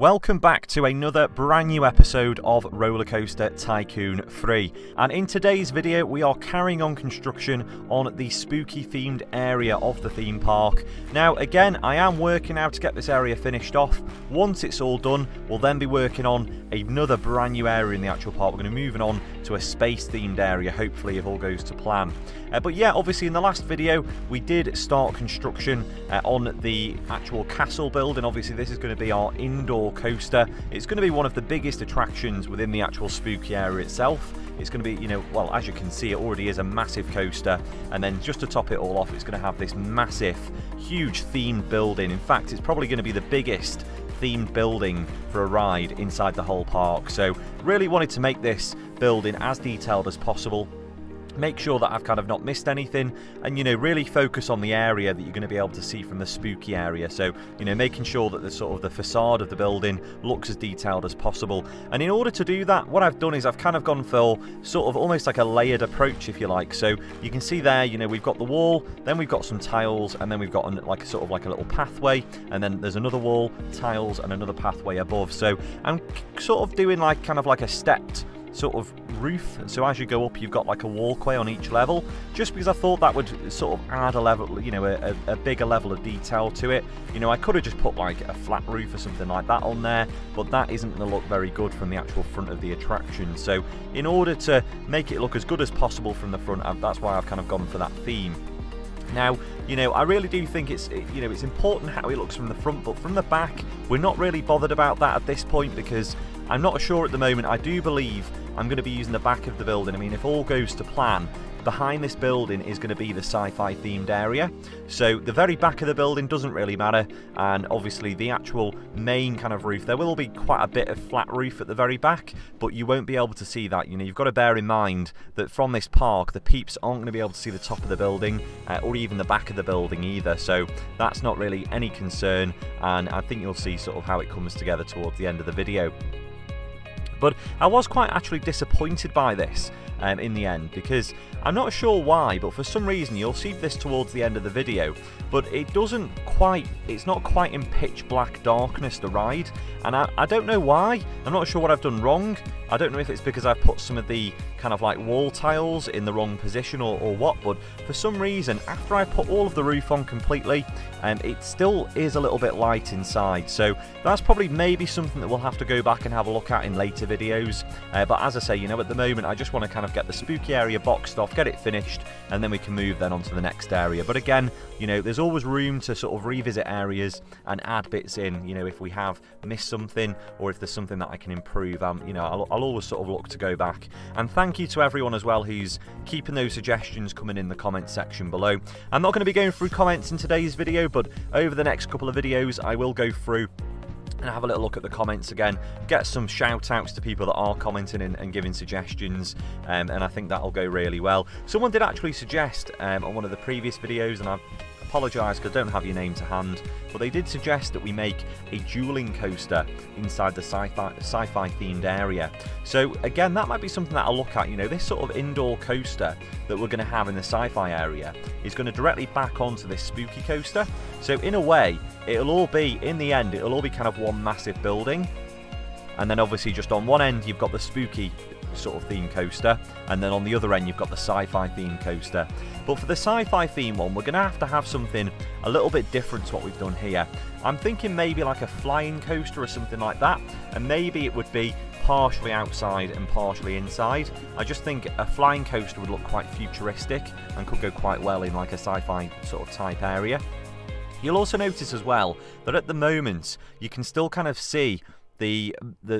Welcome back to another brand new episode of Roller Coaster Tycoon 3, and in today's video we are carrying on construction on the spooky themed area of the theme park. Now again, I am working out to get this area finished off. Once it's all done, we'll then be working on another brand new area in the actual park. We're going to be moving on to a space themed area, hopefully, if all goes to plan. But yeah, obviously in the last video we did start construction on the actual castle building. Obviously this is going to be our indoor coaster. It's going to be one of the biggest attractions within the actual spooky area itself. It's going to be, well, as you can see, it already is a massive coaster, and then just to top it all off, it's going to have this massive, huge themed building. In fact, it's probably going to be the biggest themed building for a ride inside the whole park. So really wanted to make this building as detailed as possible, make sure that I've kind of not missed anything, and really focus on the area that you're going to be able to see from the spooky area. So making sure that the sort of the facade of the building looks as detailed as possible. And in order to do that, what I've done is I've kind of gone for sort of almost like a layered approach, if you like. So you can see there, we've got the wall, then we've got some tiles, and then we've got like sort of like a little pathway, and then there's another wall, tiles, and another pathway above. So I'm sort of doing like kind of like a stepped sort of roof, so as you go up you've got like a walkway on each level, just because I thought that would sort of add a level, a bigger level of detail to it. I could have just put like a flat roof or something like that on there, but that isn't going to look very good from the actual front of the attraction. So in order to make it look as good as possible from the front, that's why I've kind of gone for that theme. Now, I really do think it's important how it looks from the front, but from the back, we're not really bothered about that at this point, because I'm not sure at the moment. I do believe I'm going to be using the back of the building. I mean, if all goes to plan, behind this building is going to be the sci-fi themed area. So the very back of the building doesn't really matter, and obviously the actual main kind of roof, there will be quite a bit of flat roof at the very back, but you won't be able to see that. You've got to bear in mind that from this park, the peeps aren't going to be able to see the top of the building or even the back of the building either. So that's not really any concern, and I think you'll see sort of how it comes together towards the end of the video. But I was quite actually disappointed by this in the end, because I'm not sure why, but for some reason you'll see this towards the end of the video, but it's not quite in pitch black darkness, the ride, and I don't know why. I'm not sure what I've done wrong. I don't know if it's because I've put some of the kind of like wall tiles in the wrong position or what, but for some reason after I put all of the roof on completely, it still is a little bit light inside. So that's probably maybe something that we'll have to go back and have a look at in later videos. But as I say, at the moment I just want to kind of get the spooky area boxed off, get it finished, and then we can move then on to the next area. But again, there's always room to sort of revisit areas and add bits in, if we have missed something or if there's something that I can improve. I'll always sort of look to go back. And thank you to everyone as well who's keeping those suggestions coming in the comments section below. I'm not going to be going through comments in today's video, but over the next couple of videos I will go through and have a little look at the comments again, get some shout outs to people that are commenting and giving suggestions, and I think that'll go really well. Someone did actually suggest on one of the previous videos, and I apologise because I don't have your name to hand, but they did suggest that we make a dueling coaster inside the sci-fi themed area. So again, that might be something that I'll look at. This sort of indoor coaster that we're going to have in the sci-fi area is going to directly back onto this spooky coaster. So in a way, it'll all be, in the end, it'll all be kind of one massive building. And then obviously just on one end you've got the spooky sort of theme coaster, and then on the other end you've got the sci-fi theme coaster. But for the sci-fi theme one, we're going to have something a little bit different to what we've done here. I'm thinking maybe like a flying coaster or something like that, and maybe it would be partially outside and partially inside. I just think a flying coaster would look quite futuristic and could go quite well in like a sci-fi sort of type area. You'll also notice as well that at the moment you can still kind of see the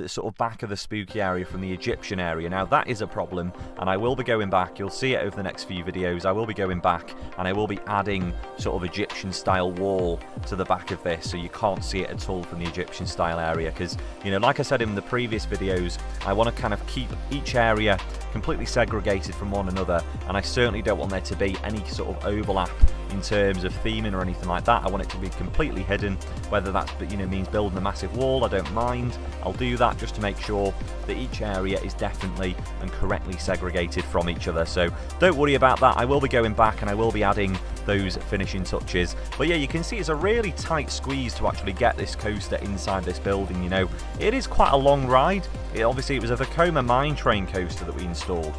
sort of back of the spooky area from the Egyptian area. Now that is a problem, and I will be going back. You'll see it over the next few videos. I will be going back and I will be adding sort of Egyptian style wall to the back of this, so you can't see it at all from the Egyptian style area, because like I said in the previous videos, I want to kind of keep each area completely segregated from one another, and I certainly don't want there to be any sort of overlap in terms of theming or anything like that. I want it to be completely hidden, whether that's, you know, means building a massive wall, I don't mind. I'll do that just to make sure that each area is definitely and correctly segregated from each other. So don't worry about that. I will be going back and I will be adding those finishing touches. But yeah, you can see it's a really tight squeeze to actually get this coaster inside this building. You know, it is quite a long ride. Obviously it was a Vekoma mine train coaster that we installed,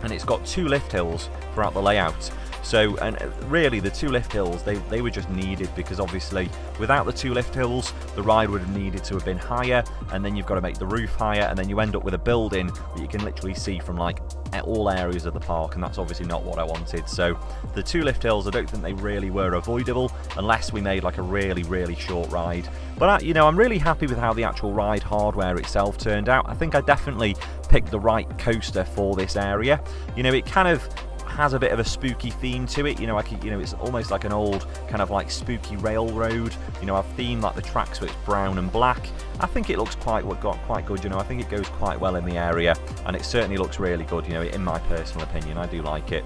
and it's got 2 lift hills throughout the layout. So, and really the 2 lift hills, they were just needed, because obviously without the 2 lift hills the ride would have needed to have been higher, and then you've got to make the roof higher, and then you end up with a building that you can literally see from like all areas of the park, and that's obviously not what I wanted. So the 2 lift hills, I don't think they really were avoidable unless we made like a really short ride. But you know, I'm really happy with how the actual ride hardware itself turned out. I think I definitely picked the right coaster for this area. You know, it kind of has a bit of a spooky theme to it. You know, it's almost like an old kind of like spooky railroad. You know, I've themed like the track so it's brown and black. I think it looks quite good. You know, I think it goes quite well in the area, and it certainly looks really good. You know, in my personal opinion, I do like it.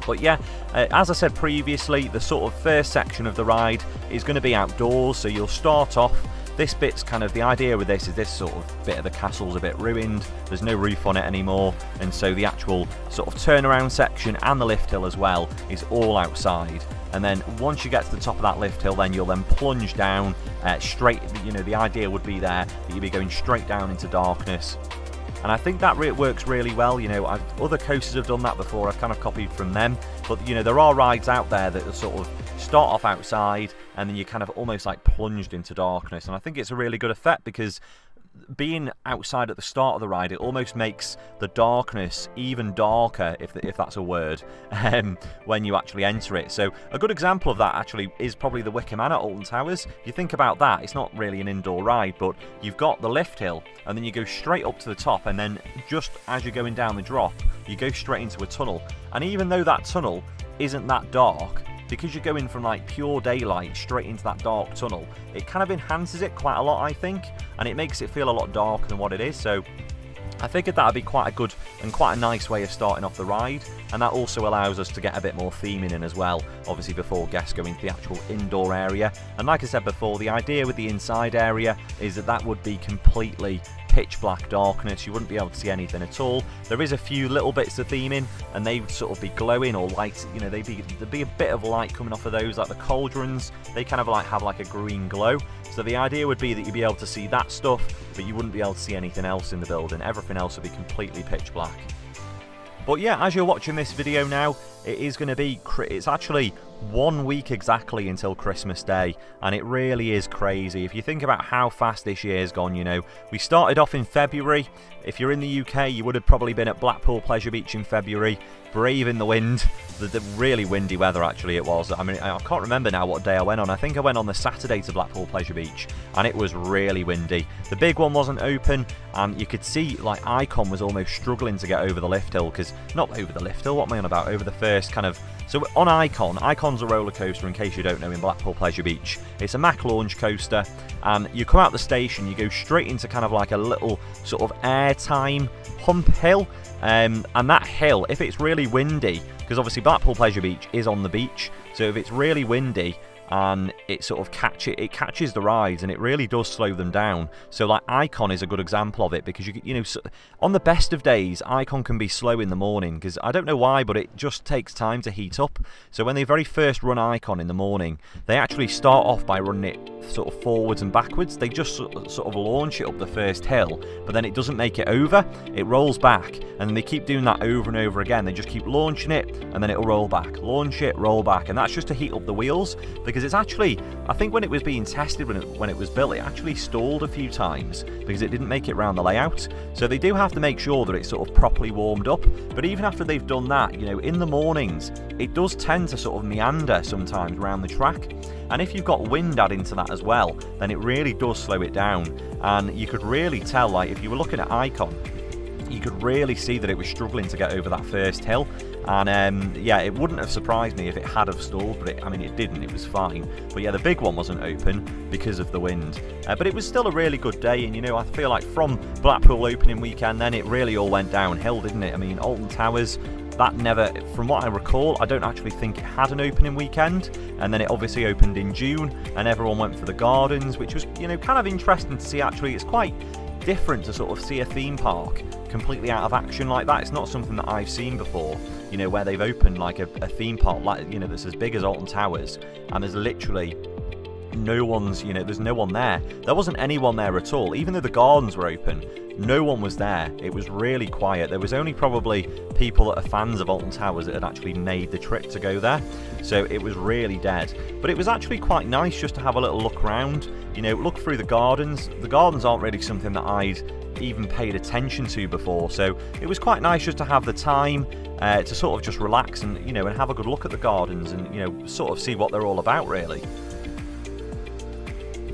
But yeah, as I said previously, the sort of first section of the ride is going to be outdoors. So you'll start off. This bit's kind of, the idea with this is this sort of bit of the castle's a bit ruined, there's no roof on it anymore, and so the actual sort of turnaround section and the lift hill as well is all outside. And then once you get to the top of that lift hill, then you'll then plunge down straight. You know, the idea would be there that you'd be going straight down into darkness. And I think that works really well. You know, other coasters have done that before, I've kind of copied from them. But, you know, there are rides out there that are sort of start off outside and then you kind of almost like plunged into darkness. And I think it's a really good effect, because being outside at the start of the ride, it almost makes the darkness even darker, if that's a word, when you actually enter it. So a good example of that actually is probably the Wicker Man at Alton Towers. If you think about that, it's not really an indoor ride, but you've got the lift hill and then you go straight up to the top, and then just as you're going down the drop, you go straight into a tunnel. And even though that tunnel isn't that dark, because you're going from like pure daylight straight into that dark tunnel, it kind of enhances it quite a lot, I think, and it makes it feel a lot darker than what it is. So I figured that would be quite a good and quite a nice way of starting off the ride, and that also allows us to get a bit more theming in as well, obviously before guests go into the actual indoor area. And like I said before, the idea with the inside area is that that would be completely pitch black darkness. You wouldn't be able to see anything at all. There is a few little bits of theming, and they would sort of be glowing or light. You know, there'd be a bit of light coming off of those, like the cauldrons. They kind of like have like a green glow. So the idea would be that you'd be able to see that stuff, but you wouldn't be able to see anything else in the building. Everything else would be completely pitch black. But yeah, as you're watching this video now, it is going to be, it's actually 1 week exactly until Christmas Day, and it really is crazy. If you think about how fast this year's gone, you know, we started off in February. If you're in the UK, you would have probably been at Blackpool Pleasure Beach in February, brave in the wind, the really windy weather actually it was. I mean, I can't remember now what day I went on. I think I went on the Saturday to Blackpool Pleasure Beach, and it was really windy. The big one wasn't open, and you could see like Icon was almost struggling to get over the lift hill, because, not over the lift hill, what am I on about, over the first kind of, so on Icon's a roller coaster, in case you don't know, in Blackpool Pleasure Beach. It's a Mack launch coaster, and you come out the station, you go straight into kind of like a little sort of airtime hump hill, and that hill, if it's really windy, because obviously Blackpool Pleasure Beach is on the beach, so if it's really windy and it sort of catches the rides, and it really does slow them down. So like Icon is a good example of it, because you know, on the best of days Icon can be slow in the morning, because I don't know why, but it just takes time to heat up. So when they very first run Icon in the morning, they actually start off by running it sort of forwards and backwards. They just sort of launch it up the first hill, but then it doesn't make it over, it rolls back, and then they keep doing that over and over again. They just keep launching it, and then it'll roll back, launch it, roll back, and that's just to heat up the wheels. Because it's actually, I think when it was being tested, when it was built, it actually stalled a few times because it didn't make it round the layout. So they do have to make sure that it's sort of properly warmed up. But even after they've done that, you know, in the mornings, it does tend to sort of meander sometimes around the track. And if you've got wind added into that as well, then it really does slow it down. And you could really tell, like if you were looking at Icon, you could really see that it was struggling to get over that first hill. And yeah, it wouldn't have surprised me if it had have stalled, but I mean it didn't, it was fine. But yeah, the big one wasn't open because of the wind, but it was still a really good day. And you know, I feel like from Blackpool opening weekend, then it really all went downhill, didn't it? I mean, Alton Towers, that never, from what I recall, I don't actually think it had an opening weekend, and then it obviously opened in June, and everyone went for the gardens, which was, you know, kind of interesting to see. Actually, it's quite different to sort of see a theme park completely out of action like that. It's not something that I've seen before, you know, where they've opened like a theme park, like, you know, that's as big as Alton Towers, and there's literally no one's, you know, there's no one there. There wasn't anyone there at all. Even though the gardens were open, no one was there. It was really quiet. There was only probably people that are fans of Alton Towers that had actually made the trip to go there. So it was really dead. But it was actually quite nice just to have a little look around, you know, look through the gardens. The gardens aren't really something that I'd even paid attention to before, so it was quite nice just to have the time to sort of just relax and, you know, and have a good look at the gardens and, you know, sort of see what they're all about, really.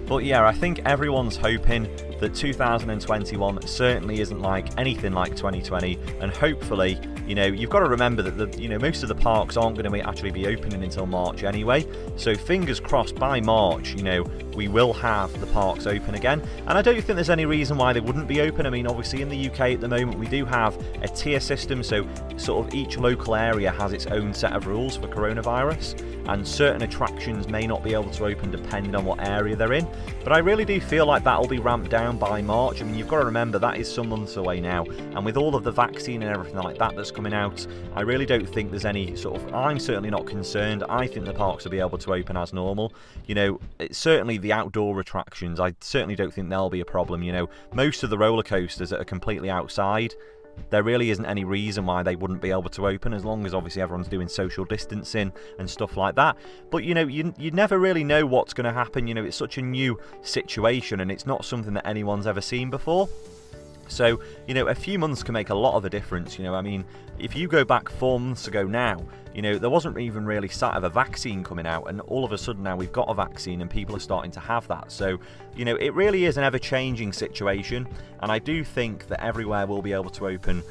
But yeah, I think everyone's hoping that 2021 certainly isn't like anything like 2020, and hopefully, you know, you've got to remember that you know, most of the parks aren't going to actually be opening until March anyway. So fingers crossed by March, you know, we will have the parks open again. And I don't think there's any reason why they wouldn't be open. I mean, obviously in the UK at the moment we do have a tier system, so sort of each local area has its own set of rules for coronavirus, and certain attractions may not be able to open depending on what area they're in. But I really do feel like that'll be ramped down by March. I mean, you've got to remember that is some months away now, and with all of the vaccine and everything like that that's coming out, I really don't think there's any sort of, I'm certainly not concerned. I think the parks will be able to open as normal. You know, it's certainly the outdoor attractions, I certainly don't think there'll be a problem. You know, most of the roller coasters that are completely outside, there really isn't any reason why they wouldn't be able to open, as long as obviously everyone's doing social distancing and stuff like that. But you know, you never really know what's going to happen. You know, it's such a new situation and it's not something that anyone's ever seen before. So, you know, a few months can make a lot of a difference. You know, I mean, if you go back 4 months ago now, you know, there wasn't even really sight of a vaccine coming out, and all of a sudden now we've got a vaccine and people are starting to have that. So, you know, it really is an ever-changing situation, and I do think that everywhere will be able to open,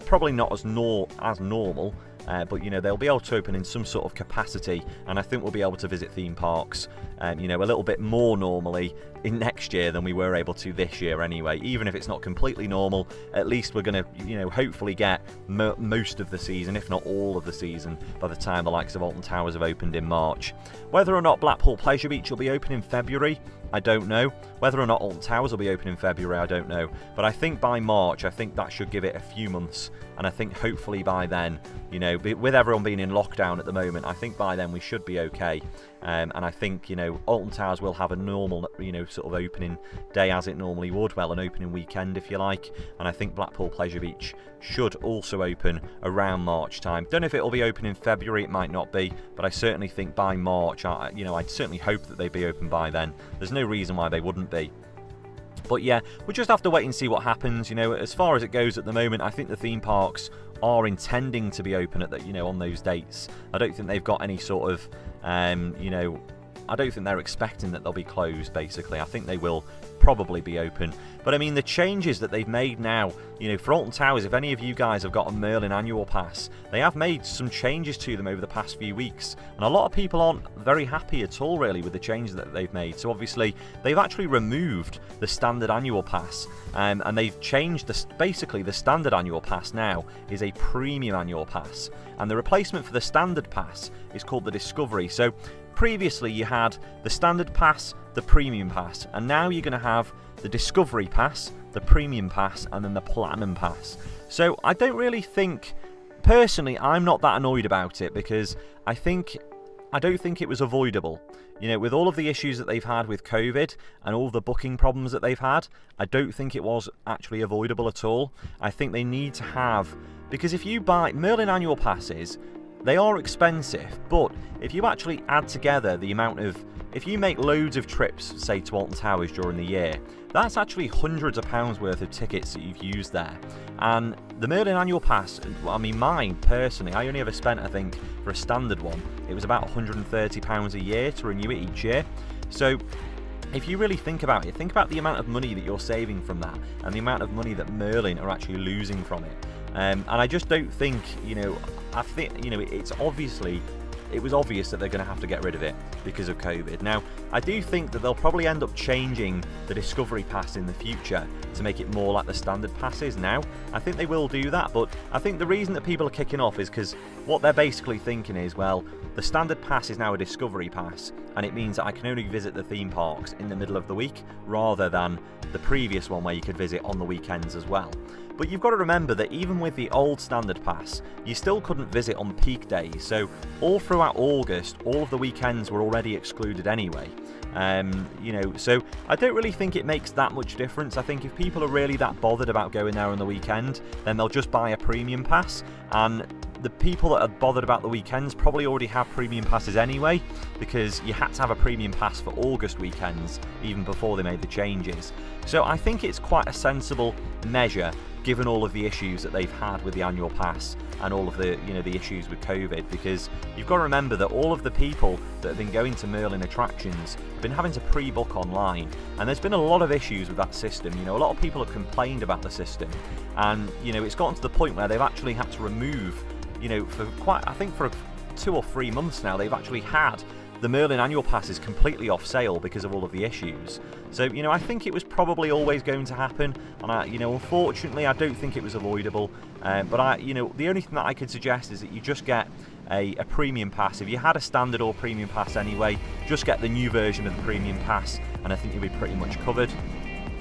probably not as normal, but, you know, they'll be able to open in some sort of capacity, and I think we'll be able to visit theme parks, you know, a little bit more normally in next year than we were able to this year anyway. Even if it's not completely normal, at least we're going to, you know, hopefully get most of the season, if not all of the season, by the time the likes of Alton Towers have opened in March. Whether or not Blackpool Pleasure Beach will be open in February, I don't know. Whether or not Alton Towers will be open in February, I don't know. But I think by March, I think that should give it a few months. And I think hopefully by then, you know, with everyone being in lockdown at the moment, I think by then we should be okay. And I think, you know, Alton Towers will have a normal, you know, sort of opening day as it normally would, well, an opening weekend if you like. And I think Blackpool Pleasure Beach should also open around March time. Don't know if it'll be open in February, it might not be, but I certainly think by March, you know, I'd certainly hope that they'd be open by then. There's no reason why they wouldn't be. But yeah, we'll just have to wait and see what happens. You know, as far as it goes at the moment, I think the theme parks are intending to be open at the, you know, on those dates. I don't think they've got any sort of, you know, I don't think they're expecting that they'll be closed, basically. I think they will probably be open. But I mean, the changes that they've made now, you know, for Alton Towers, if any of you guys have got a Merlin annual pass, they have made some changes to them over the past few weeks. And a lot of people aren't very happy at all, really, with the changes that they've made. So obviously, they've actually removed the standard annual pass. And they've changed, basically, the standard annual pass now is a premium annual pass. And the replacement for the standard pass is called the Discovery. So previously you had the standard pass, the premium pass, and now you're going to have the Discovery pass, the premium pass, and then the platinum pass. So I don't really think, personally, I'm not that annoyed about it, because I don't think it was avoidable. You know, with all of the issues that they've had with COVID and all the booking problems that they've had, I don't think it was actually avoidable at all. I think they need to have, because if you buy Merlin annual passes, they are expensive, but if you actually add together the amount of, if you make loads of trips, say to Alton Towers during the year, that's actually hundreds of pounds worth of tickets that you've used there. And the Merlin annual pass, I mean, mine personally, I only ever spent, I think, for a standard one, it was about £130 a year to renew it each year. So if you really think about it, think about the amount of money that you're saving from that and the amount of money that Merlin are actually losing from it. And I just don't think, you know, I think, you know, it's obviously it was obvious that they're going to have to get rid of it because of COVID. Now, I do think that they'll probably end up changing the Discovery Pass in the future to make it more like the standard passes now. I think they will do that, but I think the reason that people are kicking off is because what they're basically thinking is, well, the standard pass is now a Discovery Pass, and it means that I can only visit the theme parks in the middle of the week, rather than the previous one where you could visit on the weekends as well. But you've got to remember that even with the old standard pass, you still couldn't visit on peak days, so all throughout August, all of the weekends were already excluded anyway. You know, so I don't really think it makes that much difference. I think if people are really that bothered about going there on the weekend, then they'll just buy a premium pass, and the people that are bothered about the weekends probably already have premium passes anyway, because you had to have a premium pass for August weekends even before they made the changes. So I think it's quite a sensible measure given all of the issues that they've had with the annual pass and all of the, you know, the issues with COVID, because you've got to remember that all of the people that have been going to Merlin attractions have been having to pre-book online, and there's been a lot of issues with that system. You know, a lot of people have complained about the system, and you know, it's gotten to the point where they've actually had to remove, you know, for quite, I think for 2 or 3 months now, they've actually had the Merlin annual pass is completely off sale because of all of the issues. So, you know, I think it was probably always going to happen, and you know, unfortunately, I don't think it was avoidable. But you know, the only thing that I could suggest is that you just get a premium pass. If you had a standard or premium pass anyway, just get the new version of the premium pass, and I think you'll be pretty much covered.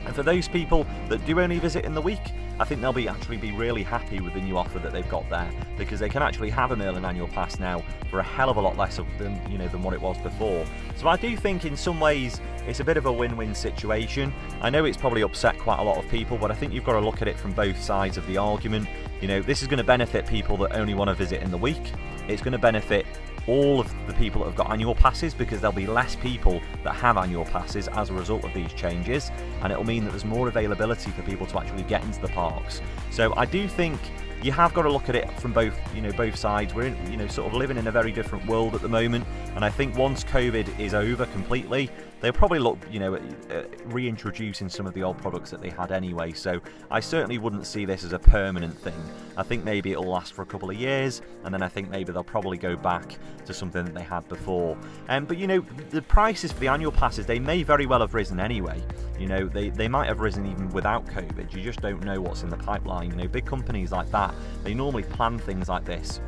And for those people that do only visit in the week, I think they'll actually be really happy with the new offer that they've got there, because they can actually have a Merlin annual pass now for a hell of a lot less than, you know, than what it was before. So I do think in some ways it's a bit of a win-win situation. I know it's probably upset quite a lot of people, but I think you've got to look at it from both sides of the argument. You know, this is going to benefit people that only want to visit in the week. It's going to benefit all of the people that have got annual passes, because there'll be less people that have annual passes as a result of these changes, and it'll mean that there's more availability for people to actually get into the parks. So I do think you have got to look at it from both, you know, both sides. We're in, you know, sort of living in a very different world at the moment, and I think once COVID is over completely, they'll probably look, you know, at reintroducing some of the old products that they had anyway. So I certainly wouldn't see this as a permanent thing. I think maybe it'll last for a couple of years, and then I think maybe they'll probably go back to something that they had before. But you know, the prices for the annual passes, they may very well have risen anyway. You know, they might have risen even without COVID. You just don't know what's in the pipeline. You know, big companies like that, they normally plan things like this,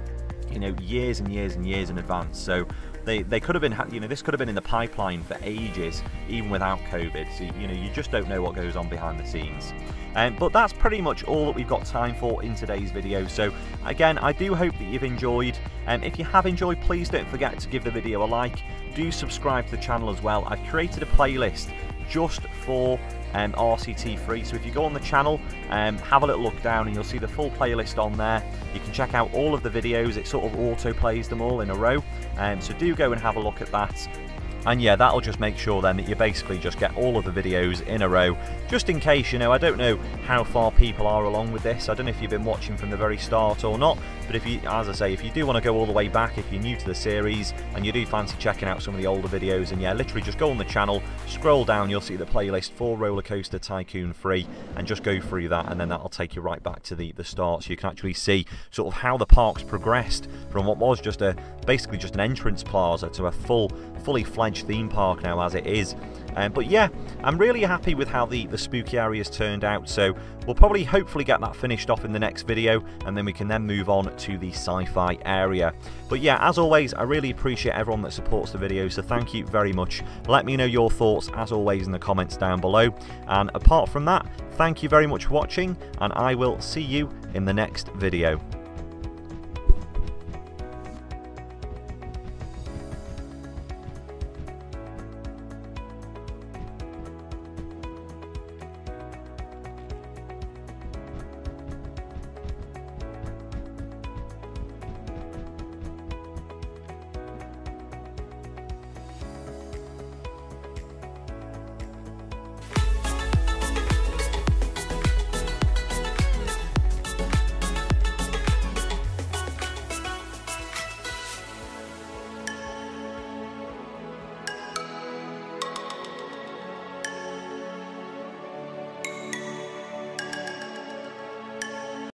you know, years and years and years in advance. So they could have been, you know, this could have been in the pipeline for ages, even without COVID. So, you know, you just don't know what goes on behind the scenes. But that's pretty much all that we've got time for in today's video. So again, I do hope that you've enjoyed. If you have enjoyed, please don't forget to give the video a like. Do subscribe to the channel as well. I've created a playlist just for RCT3, so if you go on the channel, have a little look down and you'll see the full playlist on there. You can check out all of the videos. It sort of auto plays them all in a row, so do go and have a look at that. And yeah, that'll just make sure then that you basically just get all of the videos in a row, just in case. You know, I don't know how far people are along with this. I don't know if you've been watching from the very start or not, but if you, as I say, if you do want to go all the way back, if you're new to the series and you do fancy checking out some of the older videos, and yeah, literally just go on the channel, scroll down, you'll see the playlist for Roller Coaster Tycoon 3, and just go through that, and then that'll take you right back to the start, so you can actually see sort of how the park's progressed from what was just basically just an entrance plaza to a fully fledged theme park now as it is. But yeah, I'm really happy with how the spooky areas turned out, so we'll probably hopefully get that finished off in the next video, and then we can then move on to the sci-fi area. But yeah, as always, I really appreciate everyone that supports the video, so thank you very much. Let me know your thoughts as always in the comments down below, and apart from that, thank you very much for watching, and I will see you in the next video.